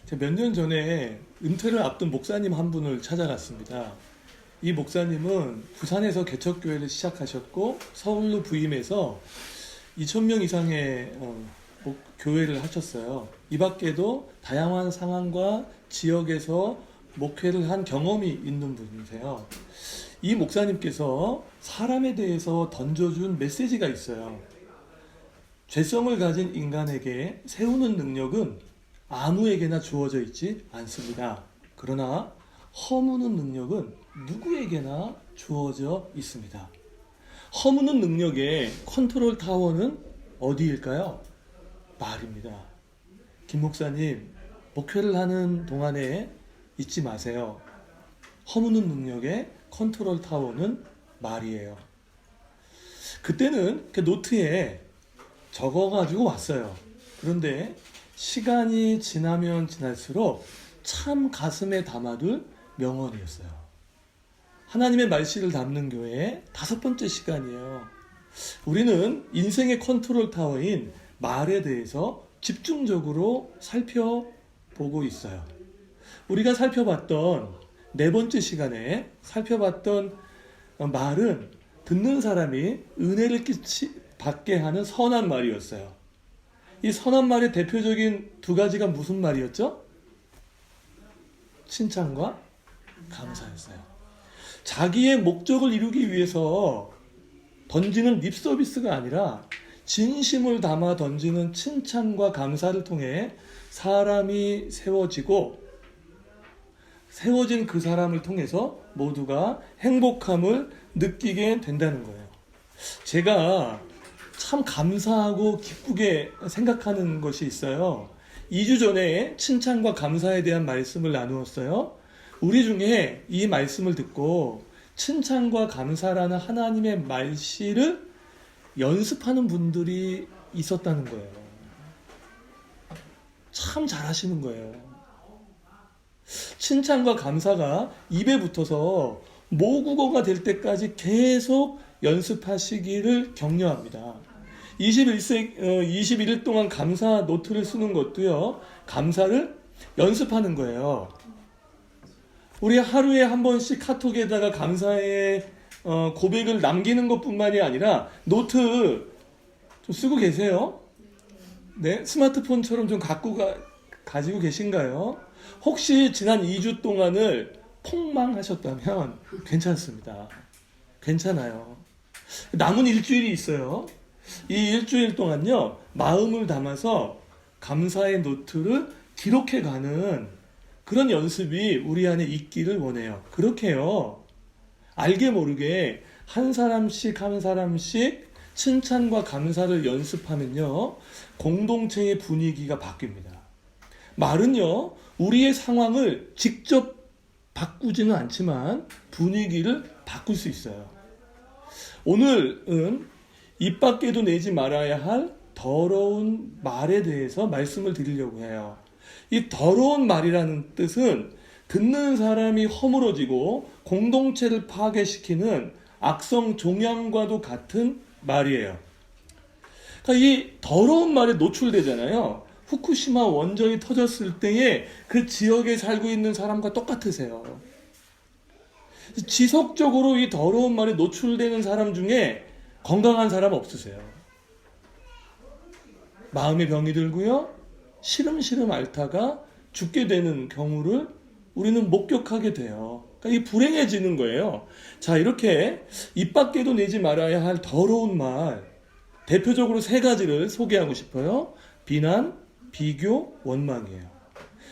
제가 몇 년 전에 은퇴를 앞둔 목사님 한 분을 찾아갔습니다. 이 목사님은 부산에서 개척교회를 시작하셨고 서울로 부임해서 2,000명 이상의 교회를 하셨어요. 이 밖에도 다양한 상황과 지역에서 목회를 한 경험이 있는 분이세요. 이 목사님께서 사람에 대해서 던져준 메시지가 있어요. 죄성을 가진 인간에게 세우는 능력은 아무에게나 주어져 있지 않습니다. 그러나 허무는 능력은 누구에게나 주어져 있습니다. 허무는 능력의 컨트롤 타워는 어디일까요? 말입니다. 김 목사님, 목회를 하는 동안에 잊지 마세요. 허무는 능력의 컨트롤 타워는 말이에요. 그때는 그 노트에 적어가지고 왔어요. 그런데 시간이 지나면 지날수록 참 가슴에 담아둘 명언이었어요. 하나님의 말씀을 담는 교회의 5번째 시간이에요. 우리는 인생의 컨트롤 타워인 말에 대해서 집중적으로 살펴보고 있어요. 우리가 살펴봤던 4번째 시간에 살펴봤던 말은 듣는 사람이 은혜를 받게 하는 선한 말이었어요. 이 선한 말의 대표적인 2가지가 무슨 말이었죠? 칭찬과 감사였어요. 자기의 목적을 이루기 위해서 던지는 립 서비스가 아니라 진심을 담아 던지는 칭찬과 감사를 통해 사람이 세워진 그 사람을 통해서 모두가 행복함을 느끼게 된다는 거예요. 제가 참 감사하고 기쁘게 생각하는 것이 있어요. 2주 전에 칭찬과 감사에 대한 말씀을 나누었어요. 우리 중에 이 말씀을 듣고 칭찬과 감사라는 하나님의 말씨를 연습하는 분들이 있었다는 거예요. 참 잘하시는 거예요. 칭찬과 감사가 입에 붙어서 모국어가 될 때까지 계속 연습하시기를 격려합니다. 21일 동안 감사 노트를 쓰는 것도요, 감사를 연습하는 거예요. 우리 하루에 한 번씩 카톡에다가 감사의 고백을 남기는 것뿐만이 아니라 노트 좀 쓰고 계세요? 네, 스마트폰처럼 좀 가지고 계신가요? 혹시 지난 2주 동안을 폭망하셨다면 괜찮습니다. 괜찮아요. 남은 일주일이 있어요. 이 일주일 동안요, 마음을 담아서 감사의 노트를 기록해가는 그런 연습이 우리 안에 있기를 원해요. 그렇게요, 알게 모르게 한 사람씩 칭찬과 감사를 연습하면요, 공동체의 분위기가 바뀝니다. 말은요, 우리의 상황을 직접 바꾸지는 않지만 분위기를 바꿀 수 있어요. 오늘은 입 밖에도 내지 말아야 할 더러운 말에 대해서 말씀을 드리려고 해요. 이 더러운 말이라는 뜻은 듣는 사람이 허물어지고 공동체를 파괴시키는 악성 종양과도 같은 말이에요. 그러니까 이 더러운 말에 노출되잖아요. 후쿠시마 원전이 터졌을 때에 그 지역에 살고 있는 사람과 똑같으세요. 지속적으로 이 더러운 말에 노출되는 사람 중에 건강한 사람 없으세요. 마음의 병이 들고요, 시름시름 앓다가 죽게 되는 경우를 우리는 목격하게 돼요. 그러니까 이 불행해지는 거예요. 자, 이렇게 입 밖에도 내지 말아야 할 더러운 말, 대표적으로 3가지를 소개하고 싶어요. 비난, 비교, 원망이에요.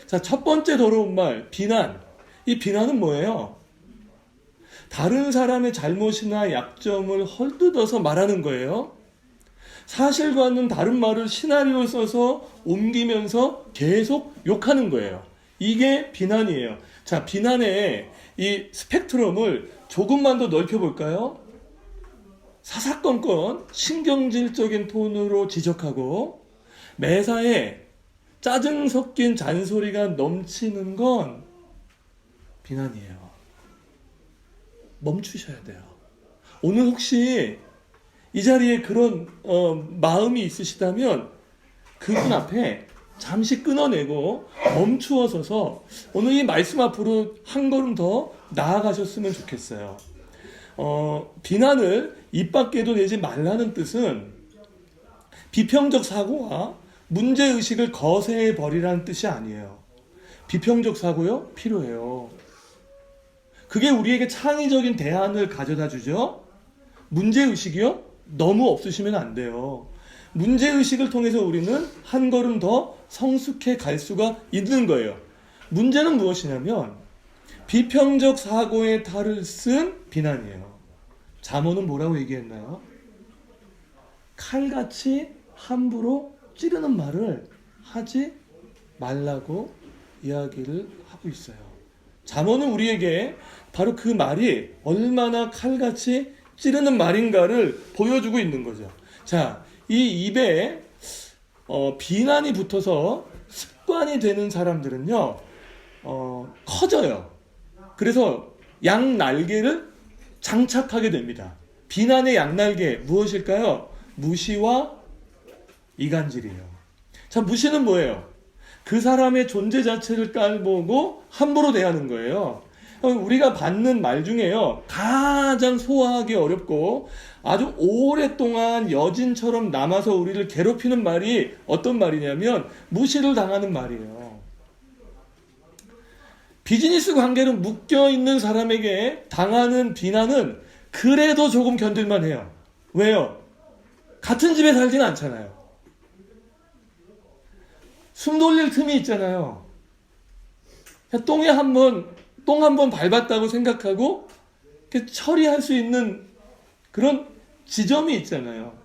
자, 첫 번째 더러운 말, 비난. 이 비난은 뭐예요? 다른 사람의 잘못이나 약점을 헐뜯어서 말하는 거예요. 사실과는 다른 말을 시나리오 써서 옮기면서 계속 욕하는 거예요. 이게 비난이에요. 자, 비난의 이 스펙트럼을 조금만 더 넓혀볼까요? 사사건건 신경질적인 톤으로 지적하고 매사에 짜증 섞인 잔소리가 넘치는 건 비난이에요. 멈추셔야 돼요. 오늘 혹시 이 자리에 그런 마음이 있으시다면 그분 앞에 잠시 끊어내고 멈추어 서서 오늘 이 말씀 앞으로 한 걸음 더 나아가셨으면 좋겠어요. 비난을 입 밖에도 내지 말라는 뜻은 비평적 사고와 문제의식을 거세해 버리라는 뜻이 아니에요. 비평적 사고요? 필요해요. 그게 우리에게 창의적인 대안을 가져다 주죠. 문제의식이요? 너무 없으시면 안 돼요. 문제의식을 통해서 우리는 한 걸음 더 성숙해 갈 수가 있는 거예요. 문제는 무엇이냐면 비평적 사고의 탈을 쓴 비난이에요. 잠언은 뭐라고 얘기했나요? 칼같이 함부로 찌르는 말을 하지 말라고 이야기를 하고 있어요. 잠언은 우리에게 바로 그 말이 얼마나 칼같이 찌르는 말인가를 보여주고 있는 거죠. 자, 이 입에 비난이 붙어서 습관이 되는 사람들은요, 커져요. 그래서 양날개를 장착하게 됩니다. 비난의 양날개 무엇일까요? 무시와 이간질이에요. 자, 무시는 뭐예요? 그 사람의 존재 자체를 깔보고 함부로 대하는 거예요. 우리가 받는 말 중에요, 가장 소화하기 어렵고 아주 오랫동안 여진처럼 남아서 우리를 괴롭히는 말이 어떤 말이냐면 무시를 당하는 말이에요. 비즈니스 관계로 묶여있는 사람에게 당하는 비난은 그래도 조금 견딜만 해요. 왜요? 같은 집에 살지는 않잖아요. 숨 돌릴 틈이 있잖아요. 똥 한 번 밟았다고 생각하고 처리할 수 있는 그런 지점이 있잖아요.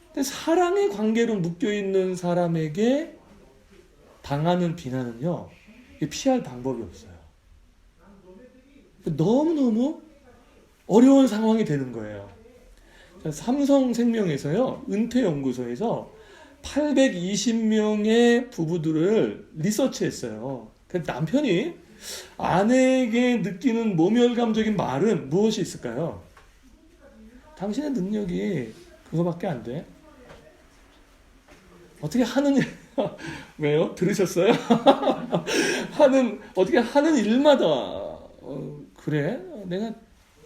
근데 사랑의 관계로 묶여있는 사람에게 당하는 비난은요, 피할 방법이 없어요. 너무너무 어려운 상황이 되는 거예요. 삼성생명에서요, 은퇴연구소에서 820명의 부부들을 리서치했어요. 남편이 아내에게 느끼는 모멸감적인 말은 무엇이 있을까요? 당신의 능력이 그거밖에 안 돼. 어떻게 하는 일, 왜요? 들으셨어요? 어떻게 하는 일마다, 그래? 내가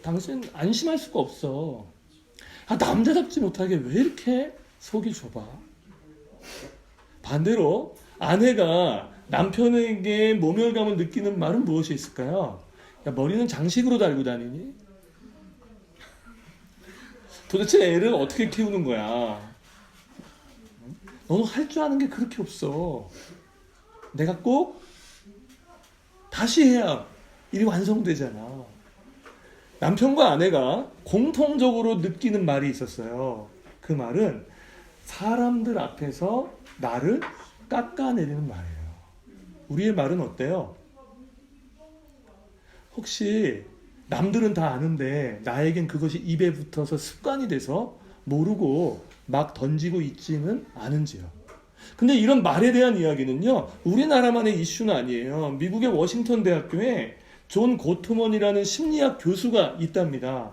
당신 안심할 수가 없어. 남자답지 못하게 왜 이렇게 속이 좁아? 반대로 아내가 남편에게 모멸감을 느끼는 말은 무엇이 있을까요? 야, 머리는 장식으로 달고 다니니? 도대체 애를 어떻게 키우는 거야? 너는 할 줄 아는 게 그렇게 없어. 내가 꼭 다시 해야 일이 완성되잖아. 남편과 아내가 공통적으로 느끼는 말이 있었어요. 그 말은 사람들 앞에서 나를 깎아내리는 말이에요. 우리의 말은 어때요? 혹시 남들은 다 아는데 나에겐 그것이 입에 붙어서 습관이 돼서 모르고 막 던지고 있지는 않은지요. 근데 이런 말에 대한 이야기는요, 우리나라만의 이슈는 아니에요. 미국의 워싱턴 대학교에 존 고트먼이라는 심리학 교수가 있답니다.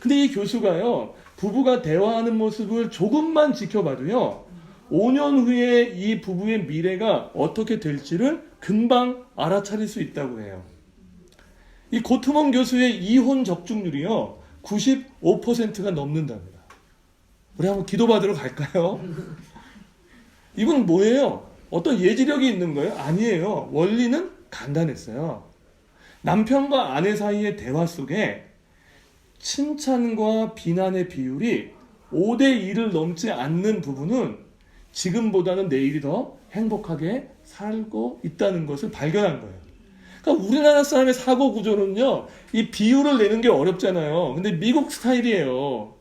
근데 이 교수가요, 부부가 대화하는 모습을 조금만 지켜봐도요, 5년 후에 이 부부의 미래가 어떻게 될지를 금방 알아차릴 수 있다고 해요. 이 고트먼 교수의 이혼 적중률이요, 95%가 넘는답니다. 우리 한번 기도받으러 갈까요? 이건 뭐예요? 어떤 예지력이 있는 거예요? 아니에요. 원리는 간단했어요. 남편과 아내 사이의 대화 속에 칭찬과 비난의 비율이 5대1을 넘지 않는 부분은 지금보다는 내일이 더 행복하게 살고 있다는 것을 발견한 거예요. 그러니까 우리나라 사람의 사고 구조는요, 이 비율을 내는 게 어렵잖아요. 근데 미국 스타일이에요.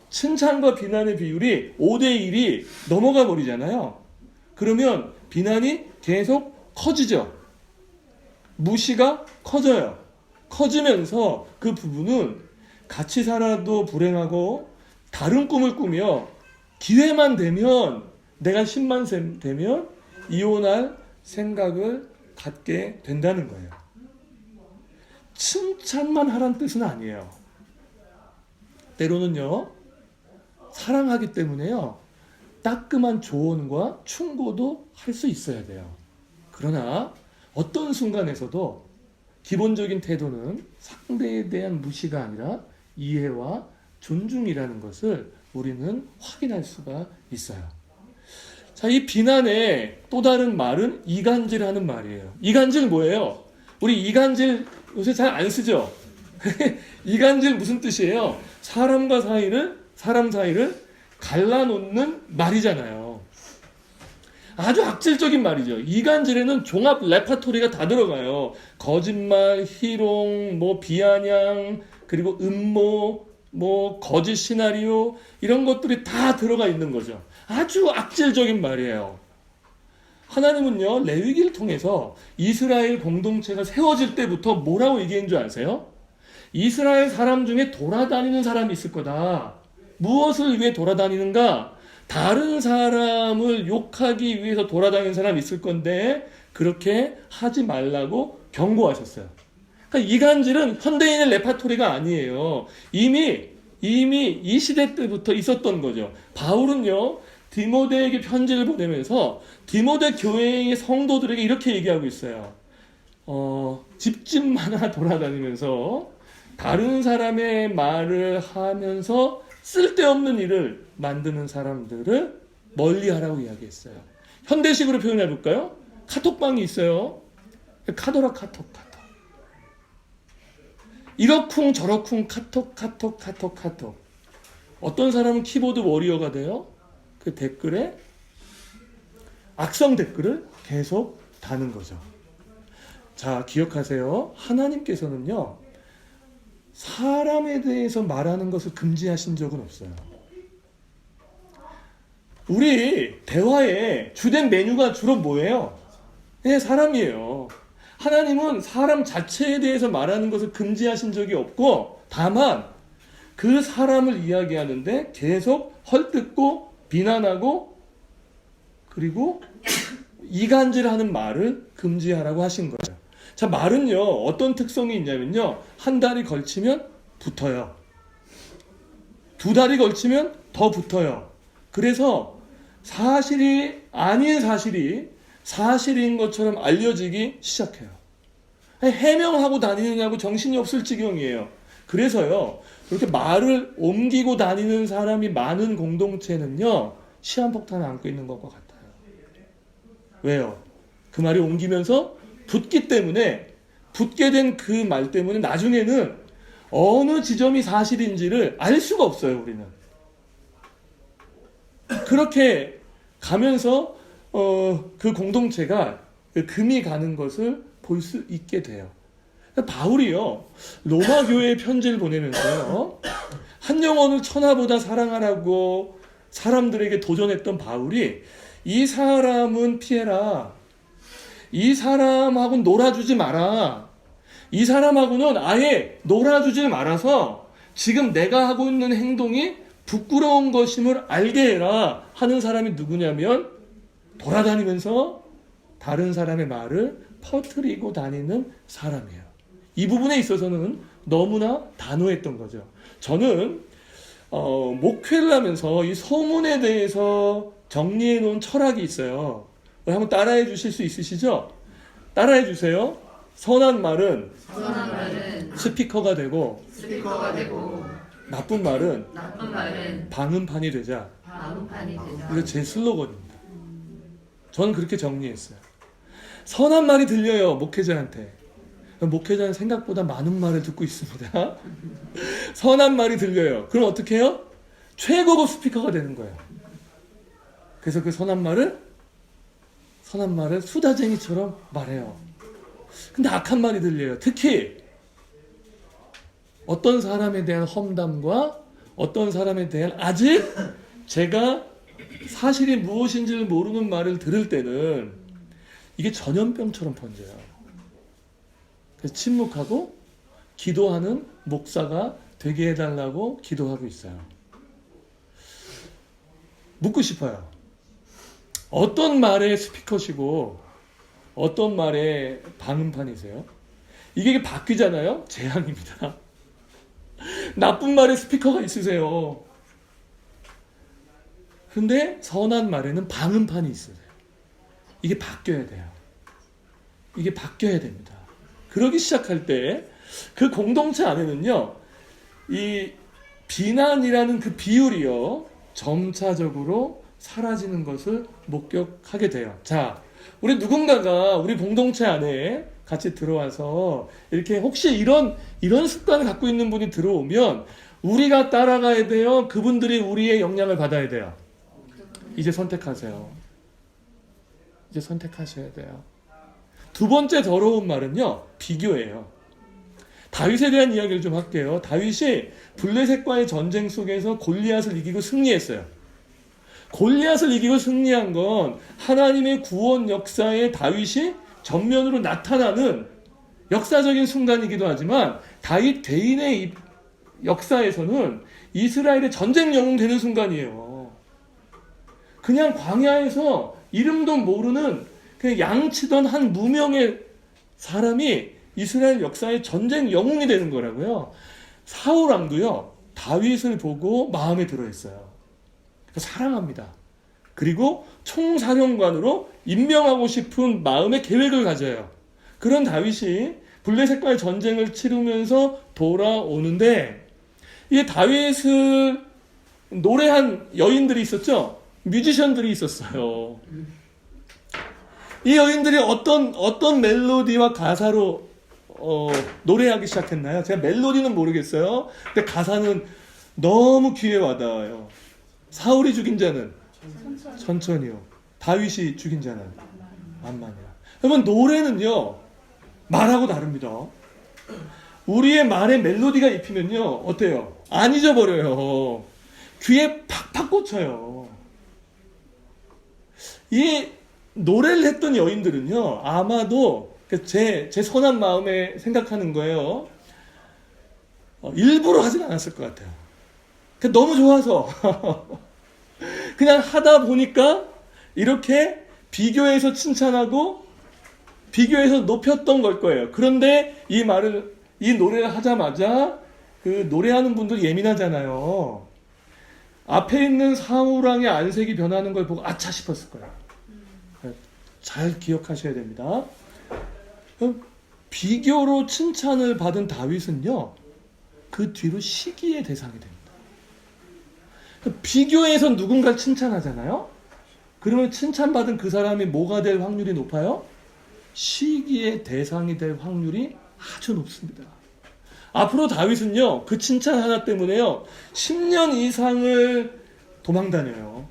칭찬과 비난의 비율이 5대1이 넘어가 버리잖아요. 그러면 비난이 계속 커지죠. 무시가 커져요. 커지면서 그 부부는 같이 살아도 불행하고 다른 꿈을 꾸며 기회만 되면, 내가 10만 세 되면 이혼할 생각을 갖게 된다는 거예요. 칭찬만 하란 뜻은 아니에요. 때로는요, 사랑하기 때문에요, 따끔한 조언과 충고도 할 수 있어야 돼요. 그러나 어떤 순간에서도 기본적인 태도는 상대에 대한 무시가 아니라 이해와 존중이라는 것을 우리는 확인할 수가 있어요. 자, 이 비난의 또 다른 말은 이간질하는 말이에요. 이간질 뭐예요? 우리 이간질 요새 잘 안 쓰죠? 이간질 무슨 뜻이에요? 사람 사이를 갈라놓는 말이잖아요. 아주 악질적인 말이죠. 이간질에는 종합 레파토리가 다 들어가요. 거짓말, 희롱, 비아냥, 그리고 음모, 거짓 시나리오, 이런 것들이 다 들어가 있는 거죠. 아주 악질적인 말이에요. 하나님은요, 레위기를 통해서 이스라엘 공동체가 세워질 때부터 뭐라고 얘기한 줄 아세요? 이스라엘 사람 중에 돌아다니는 사람이 있을 거다. 무엇을 위해 돌아다니는가? 다른 사람을 욕하기 위해서 돌아다니는 사람이 있을 건데 그렇게 하지 말라고 경고하셨어요. 그러니까 이간질은 현대인의 레파토리가 아니에요. 이미 이 시대 때부터 있었던 거죠. 바울은요, 디모데에게 편지를 보내면서 디모데 교회의 성도들에게 이렇게 얘기하고 있어요. 집집마다 돌아다니면서 다른 사람의 말을 하면서 쓸데없는 일을 만드는 사람들을 멀리하라고 이야기했어요. 현대식으로 표현해 볼까요? 카톡방이 있어요. 카더라 카톡. 이러쿵 저러쿵 카톡. 어떤 사람은 키보드 워리어가 돼요. 그 댓글에 악성 댓글을 계속 다는 거죠. 자, 기억하세요. 하나님께서는요, 사람에 대해서 말하는 것을 금지하신 적은 없어요. 우리 대화의 주된 메뉴가 주로 뭐예요? 네, 사람이에요. 하나님은 사람 자체에 대해서 말하는 것을 금지하신 적이 없고, 다만 그 사람을 이야기하는데 계속 헐뜯고 비난하고 그리고 이간질하는 말을 금지하라고 하신 거예요. 자, 말은요, 어떤 특성이 있냐면요, 한 달이 걸치면 붙어요. 두 달이 걸치면 더 붙어요. 그래서 사실이 아닌 사실이 사실인 것처럼 알려지기 시작해요. 해명하고 다니느냐고 정신이 없을 지경이에요. 그래서요, 그렇게 말을 옮기고 다니는 사람이 많은 공동체는요, 시한폭탄을 안고 있는 것과 같아요. 왜요? 그 말이 옮기면서 붙기 때문에, 붙게 된 그 말 때문에 나중에는 어느 지점이 사실인지를 알 수가 없어요, 우리는. 그렇게 가면서 그 공동체가 금이 가는 것을 볼 수 있게 돼요. 바울이요, 로마 교회에 편지를 보내면서요, 한 영혼을 천하보다 사랑하라고 사람들에게 도전했던 바울이, 이 사람은 피해라, 이 사람하고는 놀아주지 마라, 이 사람하고는 아예 놀아주지 말아서 지금 내가 하고 있는 행동이 부끄러운 것임을 알게 해라 하는 사람이 누구냐면, 돌아다니면서 다른 사람의 말을 퍼뜨리고 다니는 사람이에요. 이 부분에 있어서는 너무나 단호했던 거죠. 저는 목회를 하면서 이 소문에 대해서 정리해 놓은 철학이 있어요. 한번 따라해 주실 수 있으시죠? 따라해 주세요. 선한 말은 스피커가 되고 나쁜 말은 방음판이 되자. 이거 제 슬로건입니다. 저는 그렇게 정리했어요. 선한 말이 들려요, 목회자한테. 목회자는 생각보다 많은 말을 듣고 있습니다. 선한 말이 들려요. 그럼 어떻게 해요? 최고급 스피커가 되는 거예요. 그래서 그 선한 말을 수다쟁이처럼 말해요. 근데 악한 말이 들려요. 특히 어떤 사람에 대한 험담과 어떤 사람에 대한 아직 제가 사실이 무엇인지를 모르는 말을 들을 때는 이게 전염병처럼 번져요. 그래서 침묵하고 기도하는 목사가 되게 해달라고 기도하고 있어요. 묻고 싶어요. 어떤 말의 스피커시고 어떤 말의 방음판이세요? 이게 바뀌잖아요? 재앙입니다. 나쁜 말의 스피커가 있으세요. 근데 선한 말에는 방음판이 있어요. 이게 바뀌어야 돼요. 이게 바뀌어야 됩니다. 그러기 시작할 때 그 공동체 안에는요, 이 비난이라는 그 비율이요, 점차적으로 사라지는 것을 목격하게 돼요. 자, 우리 누군가가 우리 공동체 안에 같이 들어와서 이렇게 혹시 이런 습관을 갖고 있는 분이 들어오면 우리가 따라가야 돼요? 그분들이 우리의 영향을 받아야 돼요? 이제 선택하세요. 이제 선택하셔야 돼요. 두 번째 더러운 말은요, 비교예요. 다윗에 대한 이야기를 좀 할게요. 다윗이 블레셋과의 전쟁 속에서 골리앗을 이기고 승리했어요. 골리앗을 이기고 승리한 건 하나님의 구원 역사에 다윗이 전면으로 나타나는 역사적인 순간이기도 하지만 다윗 개인의 역사에서는 이스라엘의 전쟁 영웅 되는 순간이에요. 그냥 광야에서 이름도 모르는 그냥 양치던 한 무명의 사람이 이스라엘 역사의 전쟁 영웅이 되는 거라고요. 사울 왕도요, 다윗을 보고 마음에 들어했어요. 사랑합니다. 그리고 총사령관으로 임명하고 싶은 마음의 계획을 가져요. 그런 다윗이 블레셋과의 전쟁을 치르면서 돌아오는데, 이 다윗을 노래한 여인들이 있었죠? 뮤지션들이 있었어요. 이 여인들이 어떤 멜로디와 가사로 노래하기 시작했나요? 제가 멜로디는 모르겠어요. 근데 가사는 너무 귀에 와닿아요. 사울이 죽인 자는 천천히요. 다윗이 죽인 자는 만만이라. 여러분, 노래는요, 말하고 다릅니다. 우리의 말에 멜로디가 입히면요, 어때요? 안 잊어버려요. 귀에 팍팍 꽂혀요. 이 노래를 했던 여인들은요, 아마도 제 선한 마음에 생각하는 거예요. 일부러 하진 않았을 것 같아요. 너무 좋아서 그냥 하다 보니까 이렇게 비교해서 칭찬하고 비교해서 높였던 걸 거예요. 그런데 이 노래를 하자마자 그 노래하는 분들 예민하잖아요. 앞에 있는 사울왕의 안색이 변하는 걸 보고 아차 싶었을 거예요. 잘 기억하셔야 됩니다. 비교로 칭찬을 받은 다윗은요, 그 뒤로 시기의 대상이 됩니다. 비교해서 누군가를 칭찬하잖아요. 그러면 칭찬받은 그 사람이 뭐가 될 확률이 높아요? 시기의 대상이 될 확률이 아주 높습니다. 앞으로 다윗은요, 그 칭찬 하나 때문에요, 10년 이상을 도망다녀요.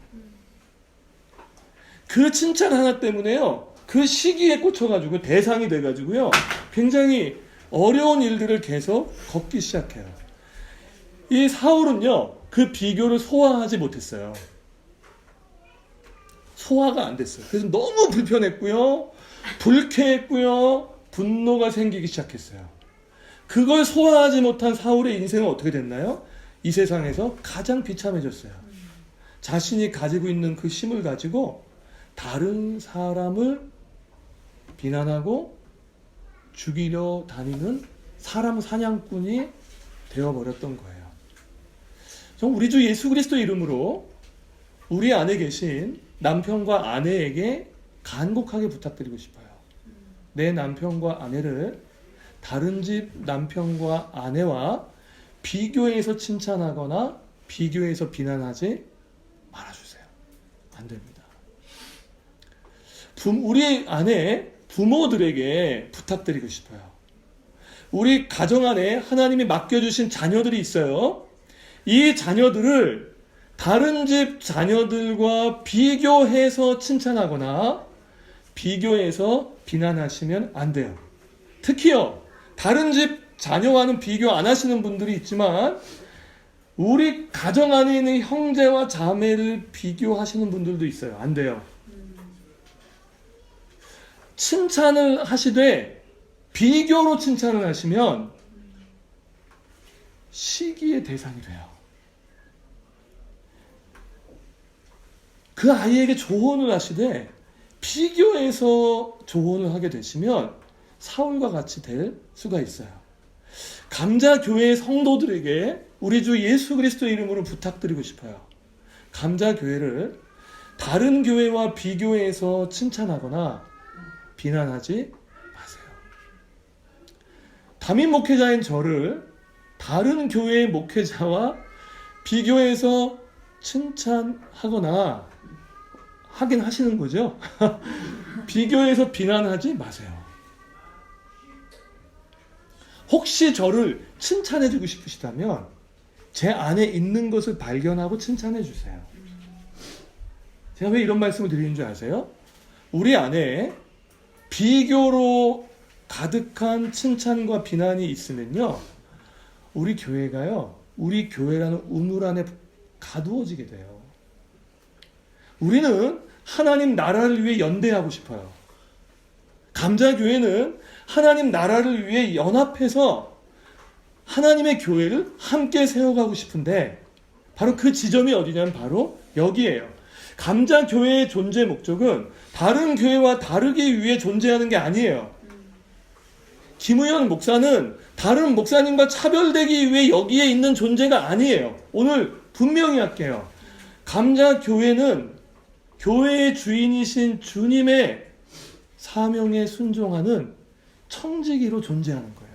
그 칭찬 하나 때문에요, 그 시기에 꽂혀가지고 대상이 돼가지고요, 굉장히 어려운 일들을 계속 겪기 시작해요. 이 사울은요, 그 비교를 소화하지 못했어요. 소화가 안 됐어요. 그래서 너무 불편했고요, 불쾌했고요, 분노가 생기기 시작했어요. 그걸 소화하지 못한 사울의 인생은 어떻게 됐나요? 이 세상에서 가장 비참해졌어요. 자신이 가지고 있는 그 힘을 가지고 다른 사람을 비난하고 죽이려 다니는 사람 사냥꾼이 되어버렸던 거예요. 우리 주 예수 그리스도 이름으로 우리 안에 계신 남편과 아내에게 간곡하게 부탁드리고 싶어요. 내 남편과 아내를 다른 집 남편과 아내와 비교해서 칭찬하거나 비교해서 비난하지 말아주세요. 안 됩니다. 우리 안에 부모들에게 부탁드리고 싶어요. 우리 가정 안에 하나님이 맡겨주신 자녀들이 있어요. 이 자녀들을 다른 집 자녀들과 비교해서 칭찬하거나 비교해서 비난하시면 안 돼요. 특히요, 다른 집 자녀와는 비교 안 하시는 분들이 있지만 우리 가정 안에 있는 형제와 자매를 비교하시는 분들도 있어요. 안 돼요. 칭찬을 하시되 비교로 칭찬을 하시면 시기의 대상이 돼요. 그 아이에게 조언을 하시되 비교해서 조언을 하게 되시면 사울과 같이 될 수가 있어요. 감자교회 성도들에게 우리 주 예수 그리스도 이름으로 부탁드리고 싶어요. 감자교회를 다른 교회와 비교해서 칭찬하거나 비난하지 마세요. 담임 목회자인 저를 다른 교회의 목회자와 비교해서 칭찬하거나 하긴 하시는 거죠. 비교해서 비난하지 마세요. 혹시 저를 칭찬해주고 싶으시다면 제 안에 있는 것을 발견하고 칭찬해 주세요. 제가 왜 이런 말씀을 드리는 줄 아세요? 우리 안에 비교로 가득한 칭찬과 비난이 있으면요, 우리 교회가요, 우리 교회라는 우물 안에 가두어지게 돼요. 우리는 하나님 나라를 위해 연대하고 싶어요. 감자교회는 하나님 나라를 위해 연합해서 하나님의 교회를 함께 세워가고 싶은데, 바로 그 지점이 어디냐면 바로 여기에요. 감자교회의 존재 목적은 다른 교회와 다르기 위해 존재하는 게 아니에요. 김우현 목사는 다른 목사님과 차별되기 위해 여기에 있는 존재가 아니에요. 오늘 분명히 할게요. 감자교회는 교회의 주인이신 주님의 사명에 순종하는 청지기로 존재하는 거예요.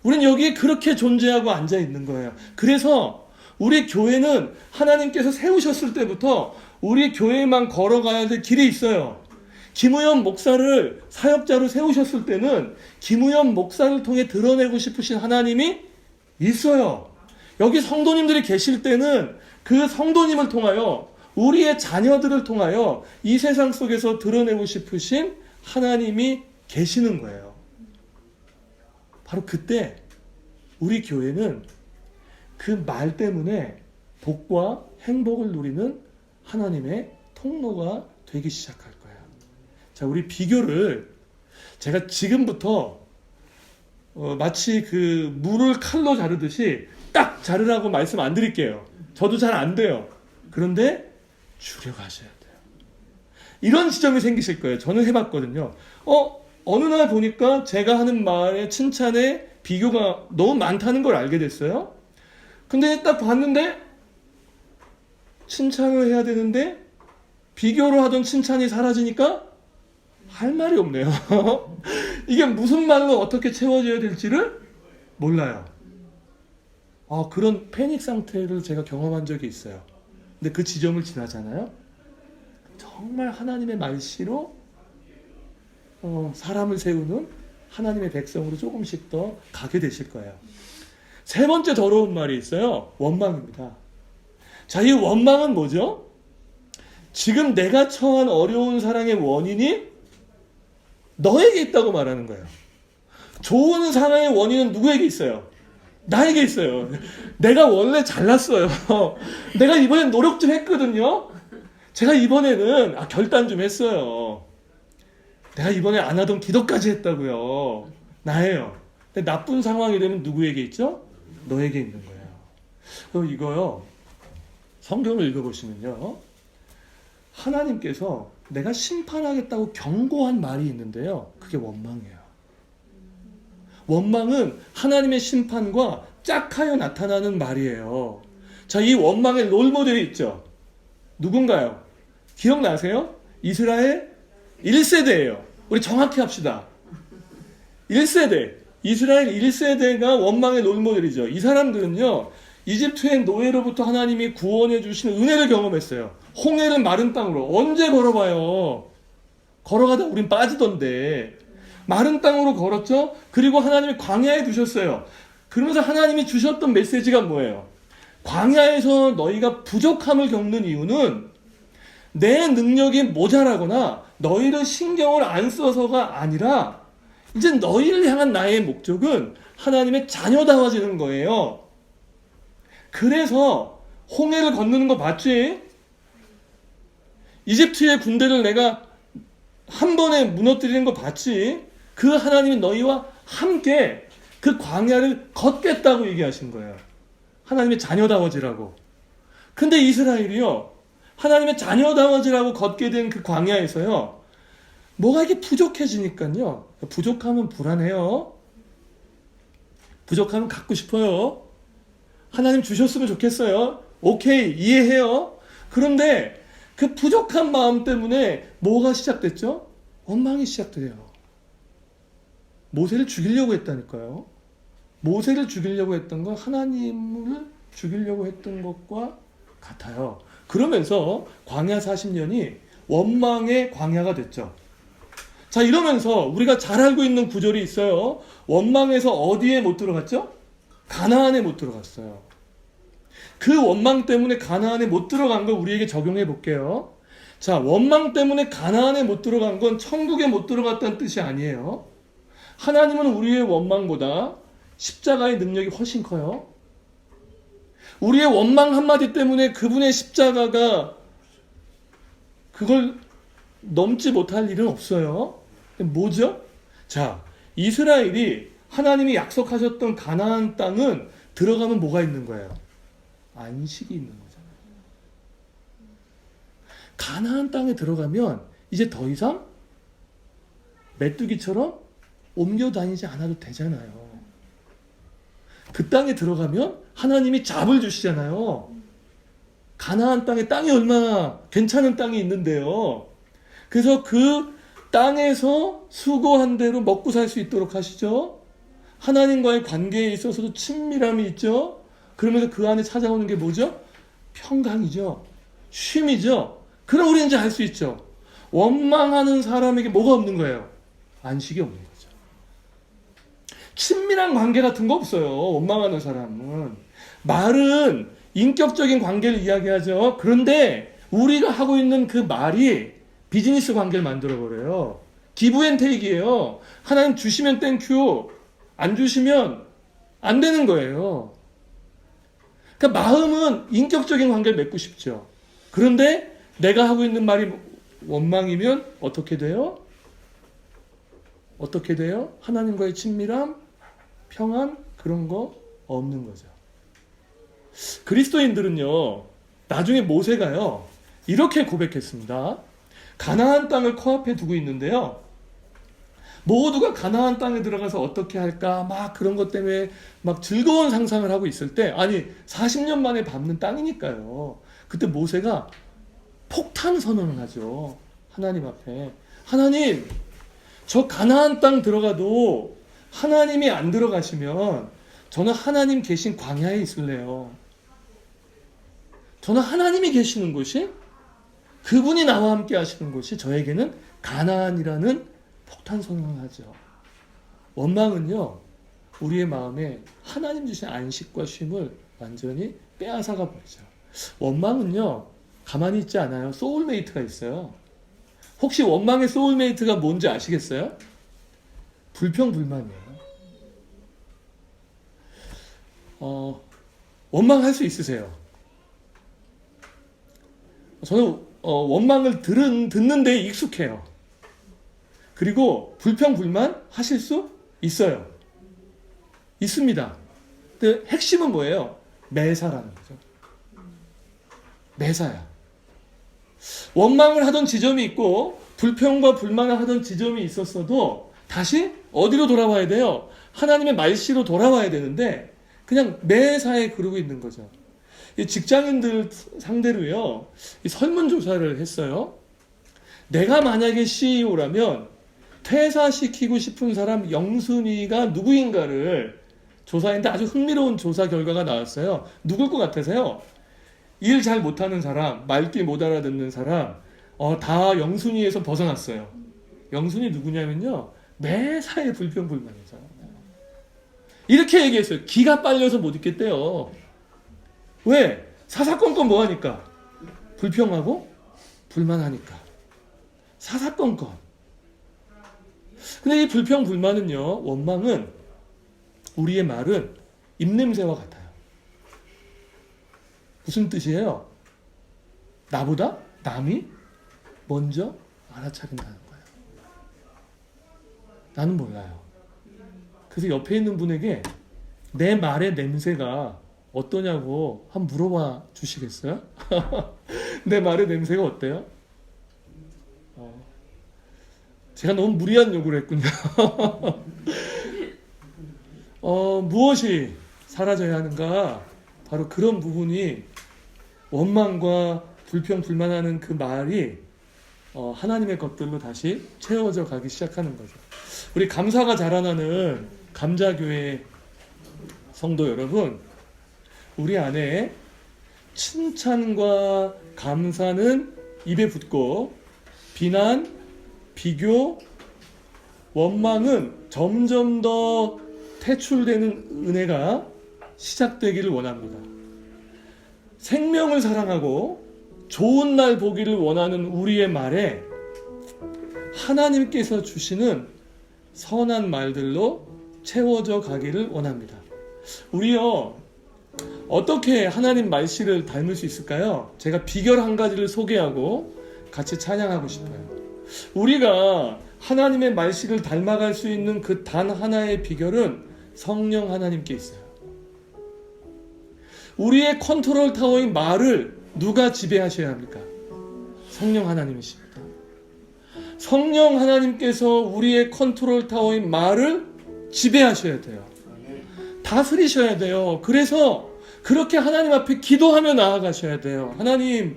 우린 여기에 그렇게 존재하고 앉아 있는 거예요. 그래서 우리 교회는 하나님께서 세우셨을 때부터 우리 교회만 걸어가야 될 길이 있어요. 김우현 목사를 사역자로 세우셨을 때는 김우현 목사를 통해 드러내고 싶으신 하나님이 있어요. 여기 성도님들이 계실 때는 그 성도님을 통하여, 우리의 자녀들을 통하여 이 세상 속에서 드러내고 싶으신 하나님이 계시는 거예요. 바로 그때 우리 교회는 그 말 때문에 복과 행복을 누리는 하나님의 통로가 되기 시작할 거예요. 자, 우리 비교를 제가 지금부터 마치 그 물을 칼로 자르듯이 딱 자르라고 말씀 안 드릴게요. 저도 잘 안 돼요. 그런데 줄여가셔야 돼요. 이런 지점이 생기실 거예요. 저는 해봤거든요. 어느 날 보니까 제가 하는 말에 칭찬에 비교가 너무 많다는 걸 알게 됐어요. 근데 딱 봤는데 칭찬을 해야 되는데 비교로 하던 칭찬이 사라지니까 할 말이 없네요. 이게 무슨 말로 어떻게 채워져야 될지를 몰라요. 그런 패닉 상태를 제가 경험한 적이 있어요. 근데 그 지점을 지나잖아요. 정말 하나님의 말씨로 사람을 세우는 하나님의 백성으로 조금씩 더 가게 되실 거예요. 세 번째 더러운 말이 있어요. 원망입니다. 자, 이 원망은 뭐죠? 지금 내가 처한 어려운 상황의 원인이 너에게 있다고 말하는 거예요. 좋은 상황의 원인은 누구에게 있어요? 나에게 있어요. 내가 원래 잘났어요. 내가 이번엔 노력 좀 했거든요. 제가 이번에는 결단 좀 했어요. 내가 이번에 안 하던 기도까지 했다고요. 나예요. 근데 나쁜 상황이 되면 누구에게 있죠? 너에게 있는 거예요. 이거요, 성경을 읽어보시면요, 하나님께서 내가 심판하겠다고 경고한 말이 있는데요, 그게 원망이에요. 원망은 하나님의 심판과 짝하여 나타나는 말이에요. 자, 이 원망의 롤모델이 있죠. 누군가요? 기억나세요? 이스라엘 1세대예요. 우리 정확히 합시다. 1세대. 이스라엘 1세대가 원망의 롤모델이죠. 이 사람들은요, 이집트의 노예로부터 하나님이 구원해 주시는 은혜를 경험했어요. 홍해를 마른 땅으로. 언제 걸어봐요? 걸어가다 우린 빠지던데. 마른 땅으로 걸었죠? 그리고 하나님이 광야에 두셨어요. 그러면서 하나님이 주셨던 메시지가 뭐예요? 광야에서 너희가 부족함을 겪는 이유는 내 능력이 모자라거나 너희를 신경을 안 써서가 아니라 이제 너희를 향한 나의 목적은 하나님의 자녀다워지는 거예요. 그래서 홍해를 건너는 거 봤지? 이집트의 군대를 내가 한 번에 무너뜨리는 거 봤지? 그 하나님이 너희와 함께 그 광야를 걷겠다고 얘기하신 거예요. 하나님의 자녀다워지라고. 근데 이스라엘이요, 하나님의 자녀다워지라고 걷게 된 그 광야에서요, 뭐가 이게 부족해지니까요. 부족하면 불안해요. 부족하면 갖고 싶어요. 하나님 주셨으면 좋겠어요. 오케이, 이해해요. 그런데 그 부족한 마음 때문에 뭐가 시작됐죠? 원망이 시작돼요. 모세를 죽이려고 했다니까요. 모세를 죽이려고 했던 건 하나님을 죽이려고 했던 것과 같아요. 그러면서 광야 40년이 원망의 광야가 됐죠. 자, 이러면서 우리가 잘 알고 있는 구절이 있어요. 원망에서 어디에 못 들어갔죠? 가나안에 못 들어갔어요. 그 원망 때문에 가나안에 못 들어간 걸 우리에게 적용해 볼게요. 자, 원망 때문에 가나안에 못 들어간 건 천국에 못 들어갔다는 뜻이 아니에요. 하나님은 우리의 원망보다 십자가의 능력이 훨씬 커요. 우리의 원망 한마디 때문에 그분의 십자가가 그걸 넘지 못할 일은 없어요. 뭐죠? 자, 이스라엘이 하나님이 약속하셨던 가나안 땅은 들어가면 뭐가 있는 거예요? 안식이 있는 거잖아요. 가나안 땅에 들어가면 이제 더 이상 메뚜기처럼 옮겨 다니지 않아도 되잖아요. 그 땅에 들어가면 하나님이 잡을 주시잖아요. 가나안 땅이 얼마나 괜찮은 땅이 있는데요. 그래서 그 땅에서 수고한 대로 먹고 살 수 있도록 하시죠. 하나님과의 관계에 있어서도 친밀함이 있죠. 그러면서 그 안에 찾아오는 게 뭐죠? 평강이죠. 쉼이죠. 그럼 우리는 이제 알 수 있죠. 원망하는 사람에게 뭐가 없는 거예요? 안식이 없는 거죠. 친밀한 관계 같은 거 없어요. 원망하는 사람은. 말은 인격적인 관계를 이야기하죠. 그런데 우리가 하고 있는 그 말이 비즈니스 관계를 만들어버려요. 기브 앤 테이크예요. 하나님 주시면 땡큐, 안 주시면 안 되는 거예요. 그러니까 마음은 인격적인 관계를 맺고 싶죠. 그런데 내가 하고 있는 말이 원망이면 어떻게 돼요? 어떻게 돼요? 하나님과의 친밀함, 평안, 그런 거 없는 거죠. 그리스도인들은요, 나중에 모세가요, 이렇게 고백했습니다. 가나안 땅을 코앞에 두고 있는데요, 모두가 가나안 땅에 들어가서 어떻게 할까 막 그런 것 때문에 막 즐거운 상상을 하고 있을 때, 아니 40년 만에 밟는 땅이니까요. 그때 모세가 폭탄 선언을 하죠. 하나님 앞에. 하나님, 저 가나안 땅 들어가도 하나님이 안 들어가시면 저는 하나님 계신 광야에 있을래요. 저는 하나님이 계시는 곳이, 그분이 나와 함께 하시는 곳이 저에게는 가나안이라는 폭탄 선언을 하죠. 원망은요, 우리의 마음에 하나님 주신 안식과 쉼을 완전히 빼앗아가 버리죠. 원망은요, 가만히 있지 않아요. 소울메이트가 있어요. 혹시 원망의 소울메이트가 뭔지 아시겠어요? 불평불만이에요. 원망할 수 있으세요? 저는 원망을 듣는 데 익숙해요. 그리고 불평불만 하실 수 있어요. 있습니다. 근데 핵심은 뭐예요? 매사라는 거죠. 매사야. 원망을 하던 지점이 있고 불평과 불만을 하던 지점이 있었어도 다시 어디로 돌아와야 돼요? 하나님의 말씨로 돌아와야 되는데 그냥 매사에 그러고 있는 거죠. 직장인들 상대로요, 설문조사를 했어요. 내가 만약에 CEO라면 퇴사시키고 싶은 사람 영순위가 누구인가를 조사했는데 아주 흥미로운 조사 결과가 나왔어요. 누굴 것 같으세요? 일 잘 못하는 사람, 말귀 못 알아듣는 사람, 다 영순위에서 벗어났어요. 영순위 누구냐면요, 매사에 불평불만인 사람. 이렇게 얘기했어요. 기가 빨려서 못 있겠대요. 왜? 사사건건 뭐하니까? 불평하고 불만하니까. 사사건건. 근데 이 불평불만은요, 원망은, 우리의 말은 입냄새와 같아요. 무슨 뜻이에요? 나보다 남이 먼저 알아차린다는 거예요. 나는 몰라요. 그래서 옆에 있는 분에게 내 말의 냄새가 어떠냐고 한번 물어봐 주시겠어요? 내 말의 냄새가 어때요? 제가 너무 무리한 요구를 했군요. 무엇이 사라져야 하는가? 바로 그런 부분이 원망과 불평, 불만하는 그 말이 하나님의 것들로 다시 채워져 가기 시작하는 거죠. 우리 감사가 자라나는 감자교회 성도 여러분, 우리 안에 칭찬과 감사는 입에 붙고 비난, 비교, 원망은 점점 더 퇴출되는 은혜가 시작되기를 원합니다. 생명을 사랑하고 좋은 날 보기를 원하는 우리의 말에 하나님께서 주시는 선한 말들로 채워져 가기를 원합니다. 우리요, 어떻게 하나님 말씨를 닮을 수 있을까요? 제가 비결 한 가지를 소개하고 같이 찬양하고 싶어요. 우리가 하나님의 말씨를 닮아갈 수 있는 그 단 하나의 비결은 성령 하나님께 있어요. 우리의 컨트롤 타워인 말을 누가 지배하셔야 합니까? 성령 하나님이십니다. 성령 하나님께서 우리의 컨트롤 타워인 말을 지배하셔야 돼요. 다스리셔야 돼요. 그래서 그렇게 하나님 앞에 기도하며 나아가셔야 돼요. 하나님,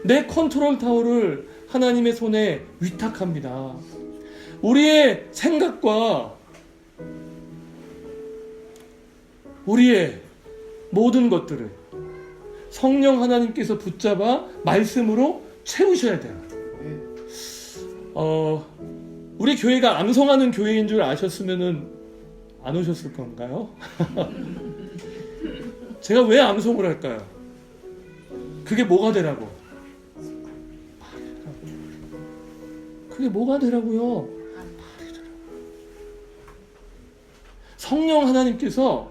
내 컨트롤 타워를 하나님의 손에 위탁합니다. 우리의 생각과 우리의 모든 것들을 성령 하나님께서 붙잡아 말씀으로 채우셔야 돼요. 우리 교회가 암송하는 교회인 줄 아셨으면은 안 오셨을 건가요? 제가 왜 암송을 할까요? 그게 뭐가 되라고? 그게 뭐가 되라고요? 성령 하나님께서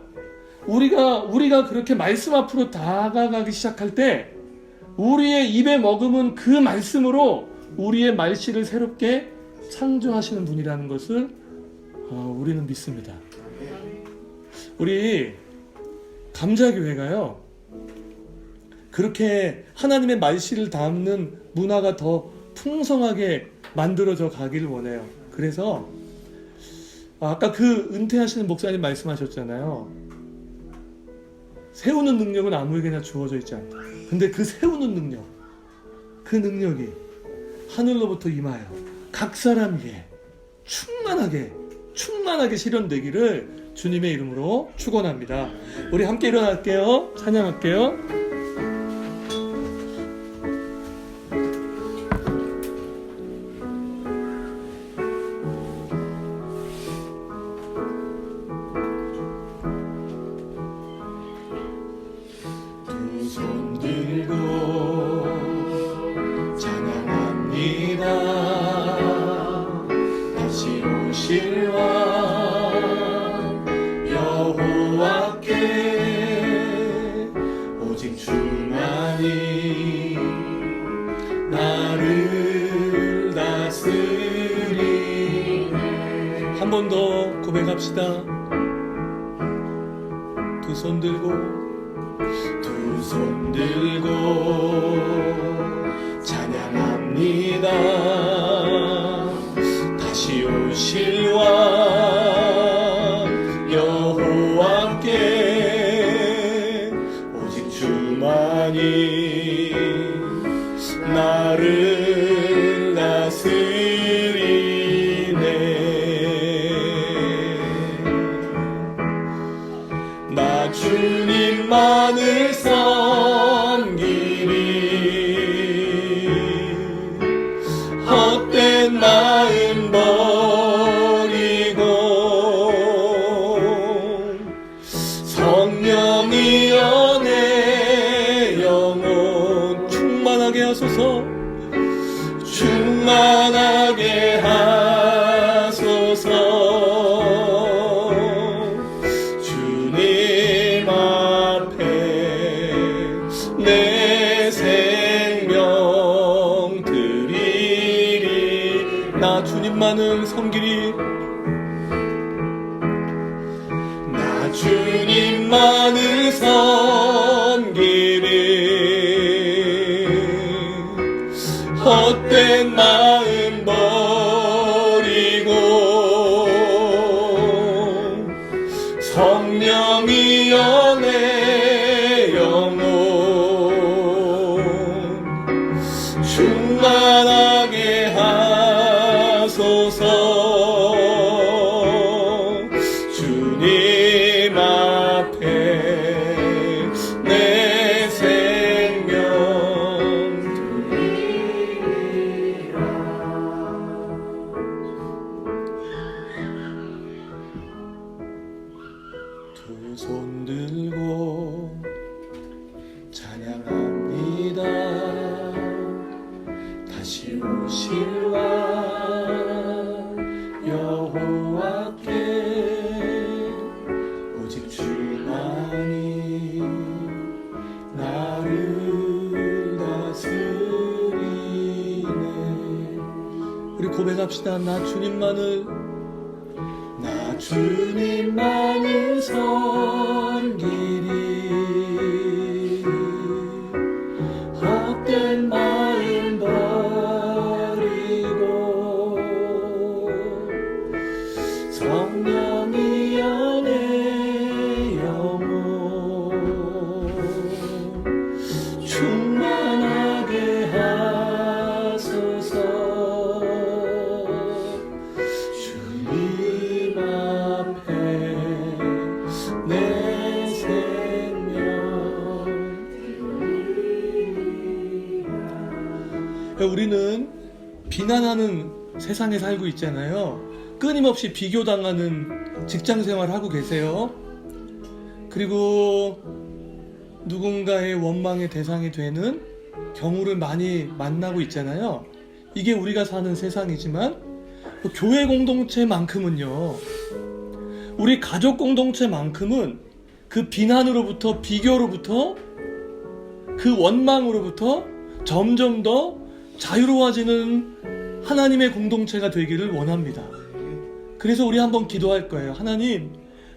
우리가 그렇게 말씀 앞으로 다가가기 시작할 때 우리의 입에 머금은 그 말씀으로 우리의 말씨를 새롭게 창조하시는 분이라는 것을 우리는 믿습니다. 우리 감자교회가요, 그렇게 하나님의 말씨를 담는 문화가 더 풍성하게 만들어져 가기를 원해요. 그래서 아까 그 은퇴하시는 목사님 말씀하셨잖아요. 세우는 능력은 아무에게나 주어져 있지 않다. 근데 그 세우는 능력, 그 능력이 하늘로부터 임하여 각 사람에게 충만하게 실현되기를 주님의 이름으로 축원합니다. 우리 함께 일어날게요. 찬양할게요. 두 손 들고 찬양합니다. 다시 오실 왕 여호와께 오직 주만이 나를 다스리네. 한 번 더 고백합시다. 두 손 들고 찬양합니다. 다시 오실 왕 여호와께 오직 주만이 나를 다스리네. 나 주님만을 헛된 마음 버리고 성령이여 내 영혼 충만하게 하소서. 충만하게 하소서. 주님 앞에 내 생명 나 주님만을 섬기리. 나 주님만을 섬기리. 헛된 마음 버리고 성령이여 내 영혼 지으실 왕 여호와께 오직 주만이 나를 다스리네. 우리 고백합시다. 나 주님만을 섬기리. 헛된 마음 버리고 성령이여 내 영혼 충만하게 하소서. 주님 앞에 내 생명. 우리는 비난하는 세상에 살고 있잖아요. 끊임없이 비교당하는 직장생활을 하고 계세요. 그리고 누군가의 원망의 대상이 되는 경우를 많이 만나고 있잖아요. 이게 우리가 사는 세상이지만 교회 공동체만큼은요, 우리 가족 공동체만큼은 그 비난으로부터, 비교로부터, 그 원망으로부터 점점 더 자유로워지는 하나님의 공동체가 되기를 원합니다. 그래서 우리 한번 기도할 거예요. 하나님,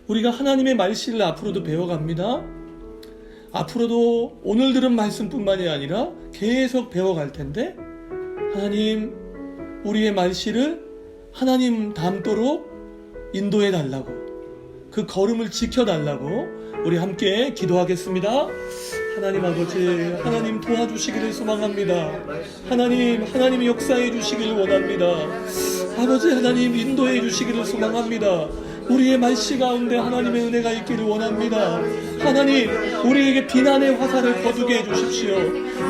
우리가 하나님의 말씀을 앞으로도 배워갑니다. 앞으로도 오늘 들은 말씀뿐만이 아니라 계속 배워갈 텐데, 하나님, 우리의 말씀을 하나님 닮도록 인도해 달라고, 그 걸음을 지켜달라고 우리 함께 기도하겠습니다. 하나님 아버지, 하나님 도와주시기를 소망합니다. 하나님 역사해 주시기를 원합니다. 아버지 하나님 인도해 주시기를 소망합니다. 우리의 말씨 가운데 하나님의 은혜가 있기를 원합니다. 하나님, 우리에게 비난의 화살을 거두게 해주십시오.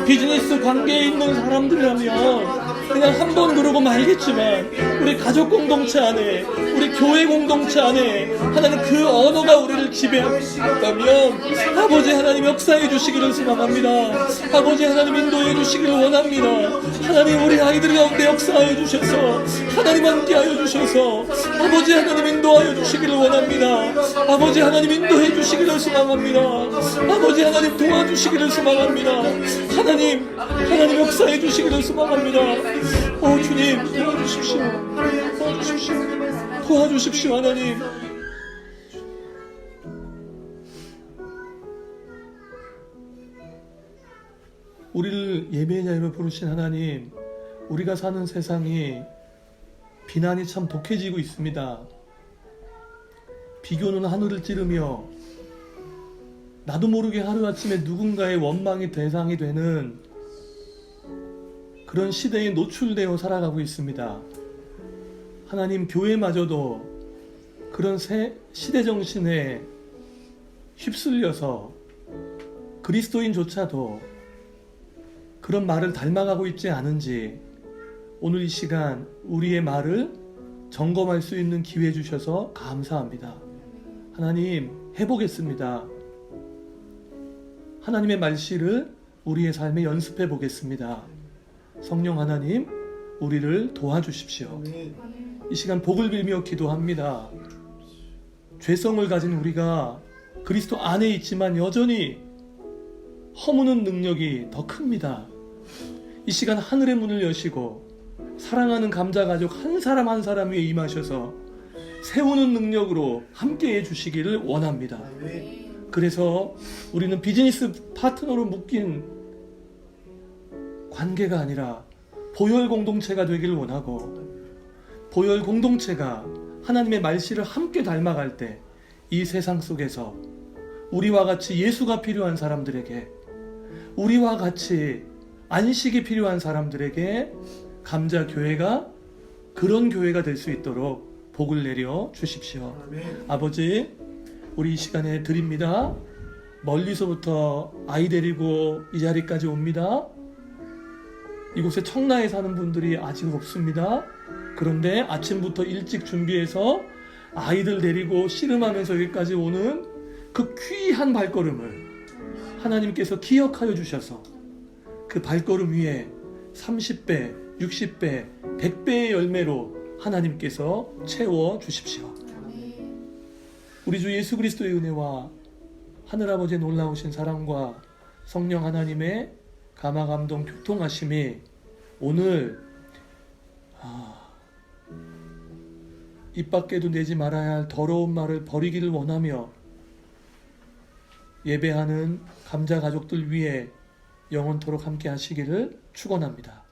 비즈니스 관계에 있는 사람들이라면 그냥 한 번 그러고 말겠지만, 우리 가족 공동체 안에, 우리 교회 공동체 안에 하나님 그 언어가 우리를 지배하고 있다면, 아버지 하나님 역사해 주시기를 소망합니다. 아버지 하나님 인도해 주시기를 원합니다. 하나님, 우리 아이들 가운데 역사해 주셔서 하나님 함께하여 주셔서 아버지 하나님 인도하여 주시기를 원합니다. 아버지 하나님 인도해 주시기를 소망합니다. 아버지 하나님 도와주시기를 소망합니다. 하나님 역사해 주시기를 소망합니다. 오 주님, 도와주십시오 하나님. 우리를 예배의 자리로 부르신 하나님, 우리가 사는 세상이 비난이 참 독해지고 있습니다. 비교는 하늘을 찌르며 나도 모르게 하루아침에 누군가의 원망의 대상이 되는 그런 시대에 노출되어 살아가고 있습니다. 하나님, 교회마저도 그런 시대 정신에 휩쓸려서 그리스도인조차도 그런 말을 닮아가고 있지 않은지 오늘 이 시간 우리의 말을 점검할 수 있는 기회 주셔서 감사합니다. 하나님, 해보겠습니다. 하나님의 말씀을 우리의 삶에 연습해 보겠습니다. 성령 하나님, 우리를 도와주십시오. 이 시간 복을 빌며 기도합니다. 죄성을 가진 우리가 그리스도 안에 있지만 여전히 허무는 능력이 더 큽니다. 이 시간 하늘의 문을 여시고 사랑하는 감자가족 한 사람 한 사람 위에 임하셔서 세우는 능력으로 함께해 주시기를 원합니다. 그래서 우리는 비즈니스 파트너로 묶인 관계가 아니라 보혈 공동체가 되기를 원하고, 보혈 공동체가 하나님의 말씀을 함께 닮아갈 때 이 세상 속에서 우리와 같이 예수가 필요한 사람들에게, 우리와 같이 안식이 필요한 사람들에게 감자교회가 그런 교회가 될 수 있도록 복을 내려 주십시오. 아버지, 우리 이 시간에 드립니다. 멀리서부터 아이 데리고 이 자리까지 옵니다. 이곳에 청라에 사는 분들이 아직 없습니다. 그런데 아침부터 일찍 준비해서 아이들 데리고 씨름하면서 여기까지 오는 그 귀한 발걸음을 하나님께서 기억하여 주셔서 그 발걸음 위에 30배, 60배, 100배의 열매로 하나님께서 채워 주십시오. 우리 주 예수 그리스도의 은혜와 하늘아버지의 놀라우신 사랑과 성령 하나님의 감화 감동 교통하심이 오늘 입 밖에도 내지 말아야 할 더러운 말을 버리기를 원하며 예배하는 감자 가족들 위해 영원토록 함께 하시기를 축원합니다.